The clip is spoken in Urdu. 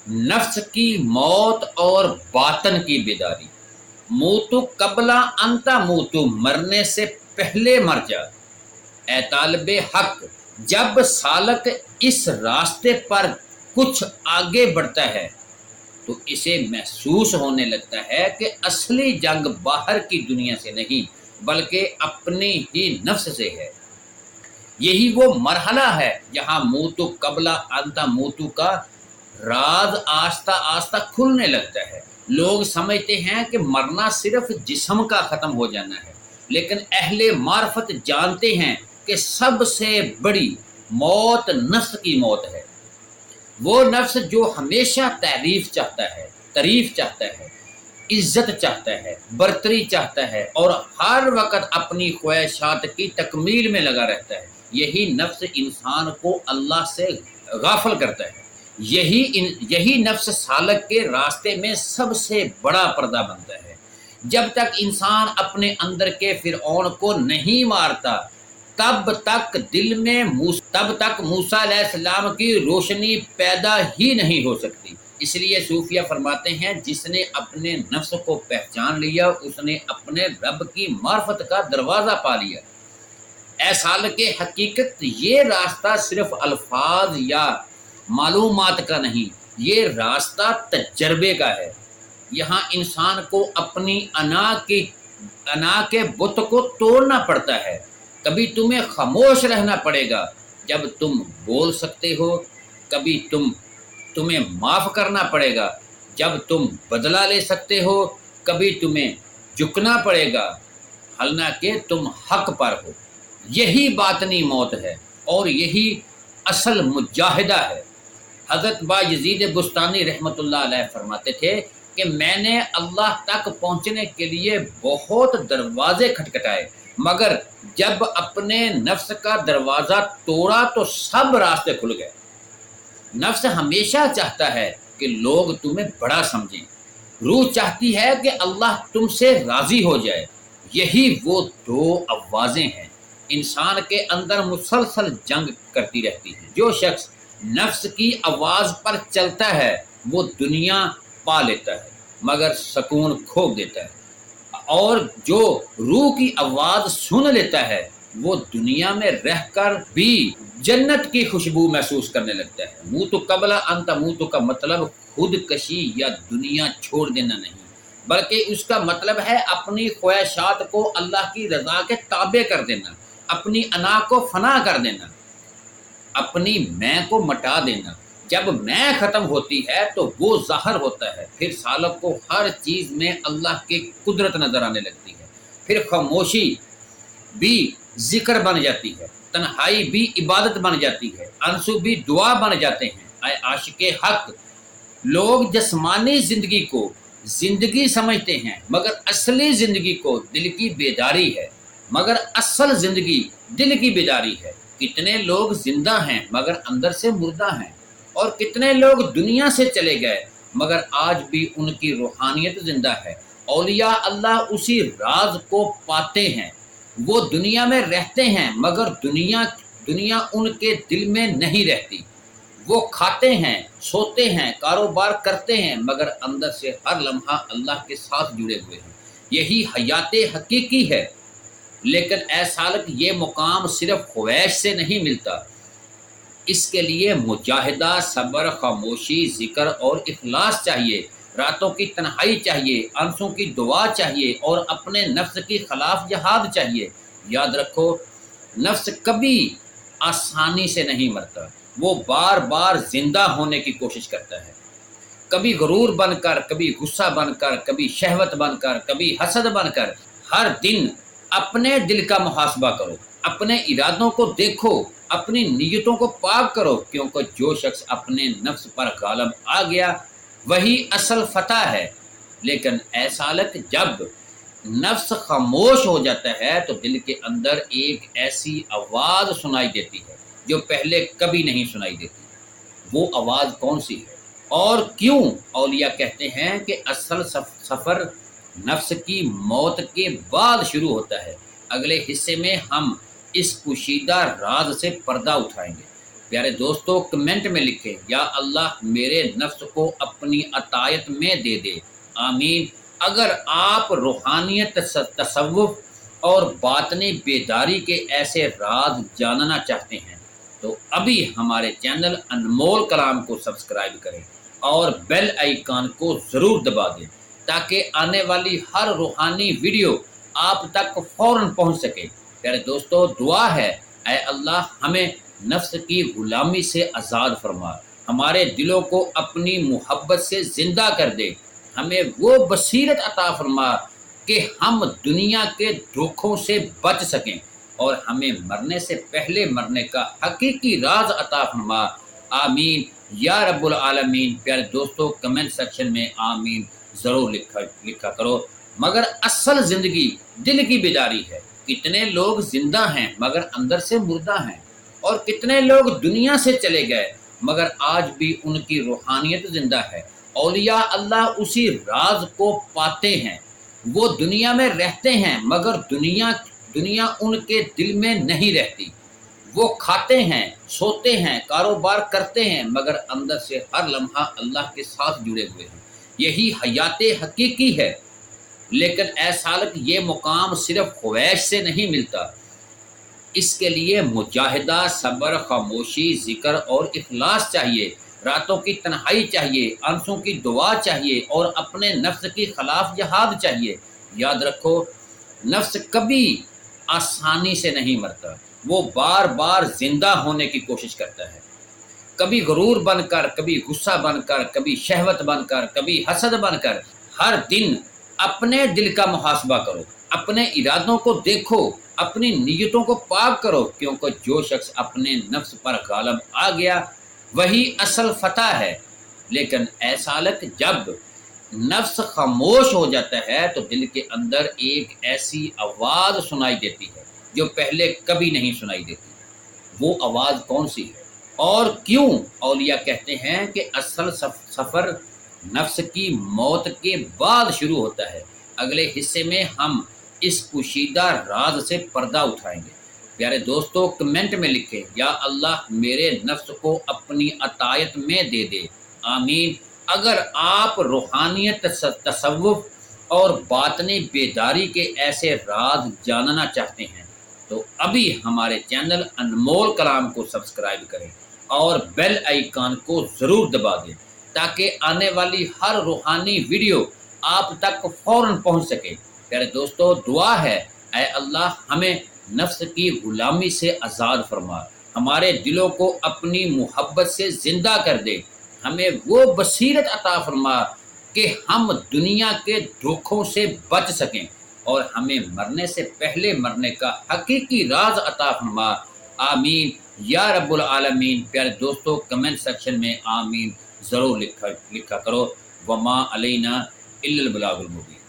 نفس کی موت اور باطن کی بیداری۔ موتو قبلا انتا موتو، مرنے سے پہلے مر جا اے طالب حق۔ جب سالک اس راستے پر کچھ آگے بڑھتا ہے تو اسے محسوس ہونے لگتا ہے کہ اصلی جنگ باہر کی دنیا سے نہیں بلکہ اپنے ہی نفس سے ہے۔ یہی وہ مرحلہ ہے جہاں موتو قبلا انتا موتو کا راز آہستہ آہستہ کھلنے لگتا ہے۔ لوگ سمجھتے ہیں کہ مرنا صرف جسم کا ختم ہو جانا ہے، لیکن اہل معرفت جانتے ہیں کہ سب سے بڑی موت نفس کی موت ہے۔ وہ نفس جو ہمیشہ تعریف چاہتا ہے، عزت چاہتا ہے، برتری چاہتا ہے اور ہر وقت اپنی خواہشات کی تکمیل میں لگا رہتا ہے، یہی نفس انسان کو اللہ سے غافل کرتا ہے۔ یہی نفس سالک کے راستے میں سب سے بڑا پردہ بنتا ہے۔ جب تک انسان اپنے اندر کے فرعون کو نہیں مارتا تب تک موسیٰ علیہ السلام کی روشنی پیدا ہی نہیں ہو سکتی۔ اس لیے صوفیہ فرماتے ہیں جس نے اپنے نفس کو پہچان لیا اس نے اپنے رب کی معرفت کا دروازہ پا لیا۔ اے سالک حقیقت، یہ راستہ صرف الفاظ یا معلومات کا نہیں، یہ راستہ تجربے کا ہے۔ یہاں انسان کو اپنی انا کے بت کو توڑنا پڑتا ہے۔ کبھی تمہیں خاموش رہنا پڑے گا جب تم بول سکتے ہو، کبھی تمہیں معاف کرنا پڑے گا جب تم بدلہ لے سکتے ہو، کبھی تمہیں جھکنا پڑے گا حالانکہ تم حق پر ہو۔ یہی باطنی موت ہے اور یہی اصل مجاہدہ ہے۔ حضرت با یزید بستانی رحمۃ اللہ علیہ فرماتے تھے کہ میں نے اللہ تک پہنچنے کے لیے بہت دروازے کھٹکھٹائے، مگر جب اپنے نفس کا دروازہ توڑا تو سب راستے کھل گئے۔ نفس ہمیشہ چاہتا ہے کہ لوگ تمہیں بڑا سمجھیں، روح چاہتی ہے کہ اللہ تم سے راضی ہو جائے۔ یہی وہ دو آوازیں ہیں انسان کے اندر مسلسل جنگ کرتی رہتی ہیں۔ جو شخص نفس کی آواز پر چلتا ہے وہ دنیا پا لیتا ہے مگر سکون کھو دیتا ہے، اور جو روح کی آواز سن لیتا ہے وہ دنیا میں رہ کر بھی جنت کی خوشبو محسوس کرنے لگتا ہے۔ موتو قبل ان تموتو کا مطلب خود کشی یا دنیا چھوڑ دینا نہیں، بلکہ اس کا مطلب ہے اپنی خواہشات کو اللہ کی رضا کے تابع کر دینا، اپنی انا کو فنا کر دینا، اپنی میں کو مٹا دینا۔ جب میں ختم ہوتی ہے تو وہ ظاہر ہوتا ہے، پھر سالک کو ہر چیز میں اللہ کی قدرت نظر آنے لگتی ہے۔ پھر خاموشی بھی ذکر بن جاتی ہے، تنہائی بھی عبادت بن جاتی ہے، آنسو بھی دعا بن جاتے ہیں۔ اے عاشق حق، لوگ جسمانی زندگی کو زندگی سمجھتے ہیں مگر اصلی زندگی کو دل کی بیداری ہے، مگر اصل زندگی دل کی بیداری ہے۔ کتنے لوگ زندہ ہیں مگر اندر سے مردہ ہیں، اور کتنے لوگ دنیا سے چلے گئے مگر آج بھی ان کی روحانیت زندہ ہے۔ اولیاء اللہ اسی راز کو پاتے ہیں، وہ دنیا میں رہتے ہیں مگر دنیا ان کے دل میں نہیں رہتی۔ وہ کھاتے ہیں، سوتے ہیں، کاروبار کرتے ہیں مگر اندر سے ہر لمحہ اللہ کے ساتھ جڑے ہوئے ہیں۔ یہی حیات حقیقی ہے۔ لیکن اے سالک، یہ مقام صرف خواہش سے نہیں ملتا، اس کے لیے مجاہدہ، صبر، خاموشی، ذکر اور اخلاص چاہیے، راتوں کی تنہائی چاہیے، آنسوں کی دعا چاہیے اور اپنے نفس کی خلاف جہاد چاہیے۔ یاد رکھو، نفس کبھی آسانی سے نہیں مرتا، وہ بار بار زندہ ہونے کی کوشش کرتا ہے، کبھی غرور بن کر، کبھی غصہ بن کر، کبھی شہوت بن کر، کبھی حسد بن کر۔ ہر دن اپنے دل کا محاسبہ کرو، اپنے ارادوں کو دیکھو، اپنی نیتوں کو پاک کرو، کیونکہ جو شخص اپنے نفس پر غالب آ گیا وہی اصل فتح ہے۔ لیکن اے سالک، جب نفس خاموش ہو جاتا ہے تو دل کے اندر ایک ایسی آواز سنائی دیتی ہے جو پہلے کبھی نہیں سنائی دیتی۔ وہ آواز کون سی ہے اور کیوں؟ اولیاء کہتے ہیں کہ اصل سفر نفس کی موت کے بعد شروع ہوتا ہے۔ اگلے حصے میں ہم اس پوشیدہ راز سے پردہ اٹھائیں گے۔ پیارے دوستو کمنٹ میں لکھیں یا اللہ میرے نفس کو اپنی عطایت میں دے دے، آمین۔ اگر آپ روحانیت، تصوف اور باطنی بیداری کے ایسے راز جاننا چاہتے ہیں تو ابھی ہمارے چینل انمول کلام کو سبسکرائب کریں اور بیل آئیکن کو ضرور دبا دیں تاکہ آنے والی ہر روحانی ویڈیو آپ تک فوراً پہنچ سکے۔ پیارے دوستو دعا ہے اے اللہ ہمیں نفس کی غلامی سے آزاد فرما، ہمارے دلوں کو اپنی محبت سے زندہ کر دے، ہمیں وہ بصیرت عطا فرما کہ ہم دنیا کے دھوکوں سے بچ سکیں اور ہمیں مرنے سے پہلے مرنے کا حقیقی راز عطا فرما، آمین یا رب العالمین۔ پیارے دوستو کمنٹ سیکشن میں آمین ضرور لکھا کرو۔ مگر اصل زندگی دل کی بیداری ہے۔ کتنے لوگ زندہ ہیں مگر اندر سے مردہ ہیں، اور کتنے لوگ دنیا سے چلے گئے مگر آج بھی ان کی روحانیت زندہ ہے۔ اولیاء اللہ اسی راز کو پاتے ہیں، وہ دنیا میں رہتے ہیں مگر دنیا ان کے دل میں نہیں رہتی۔ وہ کھاتے ہیں، سوتے ہیں، کاروبار کرتے ہیں مگر اندر سے ہر لمحہ اللہ کے ساتھ جڑے ہوئے ہیں۔ یہی حیات حقیقی ہے۔ لیکن اے سالک یہ مقام صرف خواہش سے نہیں ملتا، اس کے لیے مجاہدہ، صبر، خاموشی، ذکر اور اخلاص چاہیے، راتوں کی تنہائی چاہیے، آنسوں کی دعا چاہیے اور اپنے نفس کی خلاف جہاد چاہیے۔ یاد رکھو نفس کبھی آسانی سے نہیں مرتا، وہ بار بار زندہ ہونے کی کوشش کرتا ہے، کبھی غرور بن کر، کبھی غصہ بن کر، کبھی شہوت بن کر، کبھی حسد بن کر۔ ہر دن اپنے دل کا محاسبہ کرو، اپنے ارادوں کو دیکھو، اپنی نیتوں کو پاک کرو، کیونکہ جو شخص اپنے نفس پر غالب آ گیا وہی اصل فتح ہے۔ لیکن اے سالک جب نفس خاموش ہو جاتا ہے تو دل کے اندر ایک ایسی آواز سنائی دیتی ہے جو پہلے کبھی نہیں سنائی دیتی۔ وہ آواز کون سی ہے اور کیوں؟ اولیاء کہتے ہیں کہ اصل سفر نفس کی موت کے بعد شروع ہوتا ہے۔ اگلے حصے میں ہم اس پوشیدہ راز سے پردہ اٹھائیں گے۔ پیارے دوستو کمنٹ میں لکھیں یا اللہ میرے نفس کو اپنی عطایت میں دے دے، آمین۔ اگر آپ روحانیت، تصوف اور باطنی بیداری کے ایسے راز جاننا چاہتے ہیں تو ابھی ہمارے چینل انمول کلام کو سبسکرائب کریں اور بیل آئیکن کو ضرور دبا دیں تاکہ آنے والی ہر روحانی ویڈیو آپ تک فوراً پہنچ سکے۔ پیارے دوستو دعا ہے اے اللہ ہمیں نفس کی غلامی سے آزاد فرما، ہمارے دلوں کو اپنی محبت سے زندہ کر دے، ہمیں وہ بصیرت عطا فرما کہ ہم دنیا کے دھوکوں سے بچ سکیں اور ہمیں مرنے سے پہلے مرنے کا حقیقی راز عطا فرما، آمین یا رب العالمین۔ پیارے دوستو کمنٹ سیکشن میں آمین ضرور لکھا کرو۔ وما علینا الا البلاغ المبین۔